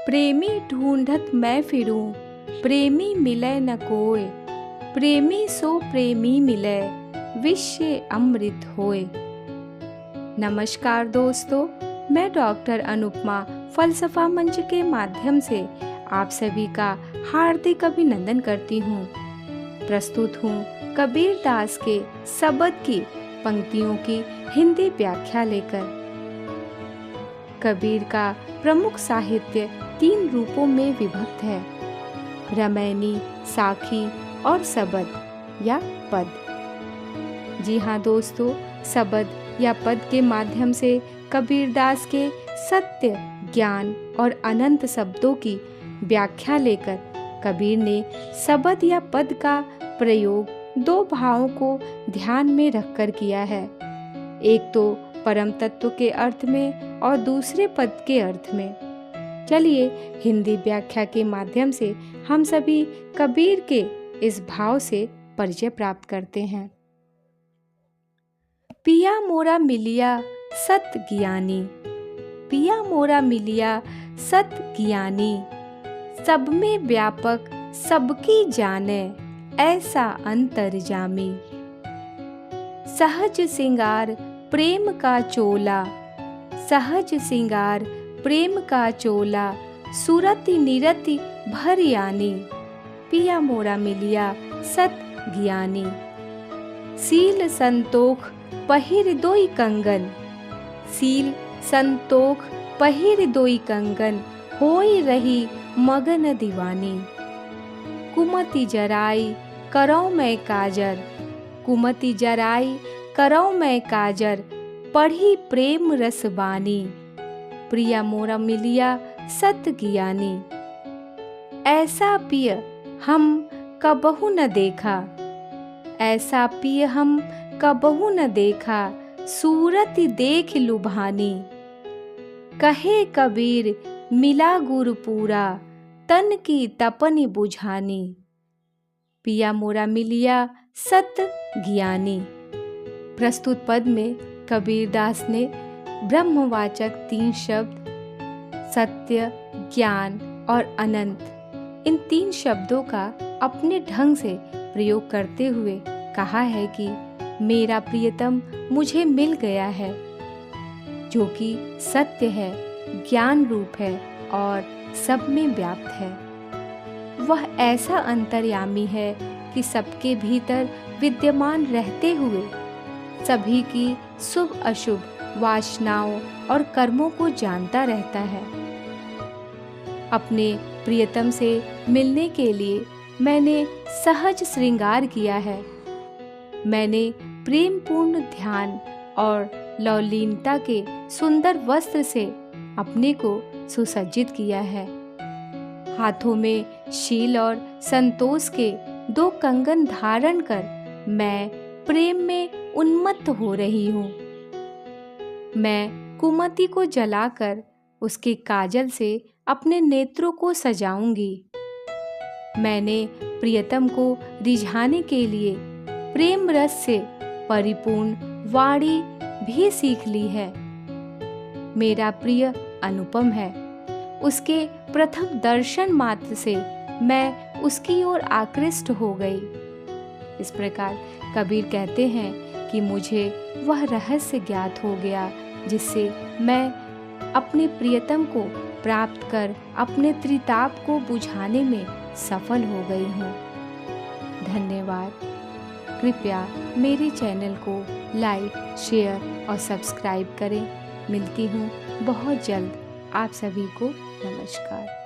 प्रेमी ढूंढत मैं फिरूं, प्रेमी मिले न कोय। प्रेमी सो प्रेमी मिले, विश्व अमृत होए। नमस्कार दोस्तों, मैं डॉक्टर अनुपमा फलसफा मंच के माध्यम से आप सभी का हार्दिक अभिनंदन करती हूँ। प्रस्तुत हूँ कबीर दास के शब्द की पंक्तियों की हिंदी व्याख्या लेकर। कबीर का प्रमुख साहित्य 3 रूपों में विभक्त है: रामायणी, साखी और शब्द या पद। जी हाँ दोस्तों, शब्द या पद के माध्यम से कबीरदास के सत्य, ज्ञान और अनंत शब्दों की व्याख्या लेकर कबीर ने शब्द या पद का प्रयोग 2 भावों को ध्यान में रखकर किया है। एक तो परम तत्व के अर्थ में और दूसरे पद के अर्थ में। चलिए हिंदी व्याख्या के माध्यम से हम सभी कबीर के इस भाव से परिचय प्राप्त करते हैं। पिया मोरा मिलिया सत ज्ञानी, पिया मोरा मिलिया सत ज्ञानी। सब में व्यापक सबकी जाने, ऐसा अंतर्जामी। सहज सिंगार प्रेम का चोला, सहज सिंगार प्रेम का चोला। सुरति निरति भर यानी, पिया मोरा मिलिया सत ज्ञानी। सील संतोख पहिर दोई कंगन, सील संतोख पहिर दोई कंगन। होई रही मगन दीवानी। कुमति जराई करौ मैं काजर, कुमति जराई करौ मैं काजर। पढ़ी प्रेम रस बानी, प्रिया मोरा मिलिया सत ज्ञानी। ऐसा पिय हम कबहु न देखा, ऐसा पिय हम कबहु न देखा। सूरत देख लुभानी। कहे कबीर मिला गुर पूरा, तन की तपन बुझानी। पिया मोरा मिलिया सत ज्ञानी। प्रस्तुत पद में कबीरदास ने ब्रह्मवाचक 3 शब्द सत्य, ज्ञान और अनंत, इन 3 शब्दों का अपने ढंग से प्रयोग करते हुए कहा है कि मेरा प्रियतम मुझे मिल गया है, जो कि सत्य है, ज्ञान रूप है और सब में व्याप्त है। वह ऐसा अंतर्यामी है कि सबके भीतर विद्यमान रहते हुए सभी की शुभ अशुभ वासनाओं और कर्मों को जानता रहता है। अपने प्रियतम से मिलने के लिए मैंने सहज श्रृंगार किया है। मैंने प्रेमपूर्ण ध्यान और लौलीनता के सुंदर वस्त्र से अपने को सुसज्जित किया है। हाथों में शील और संतोष के 2 कंगन धारण कर मैं प्रेम में उन्मत्त हो रही हूँ। मैं कुमति को जलाकर उसके काजल से अपने नेत्रों को सजाऊंगी। मैंने प्रियतम को रिझाने के लिए प्रेम रस से परिपूर्ण वाणी भी सीख ली है। मेरा प्रिय अनुपम है। उसके प्रथम दर्शन मात्र से मैं उसकी ओर आकृष्ट हो गई। इस प्रकार कबीर कहते हैं कि मुझे वह रहस्य ज्ञात हो गया जिससे मैं अपने प्रियतम को प्राप्त कर अपने त्रिताप को बुझाने में सफल हो गई हूँ। धन्यवाद। कृपया मेरे चैनल को लाइक, शेयर और सब्सक्राइब करें। मिलती हूँ बहुत जल्द। आप सभी को नमस्कार।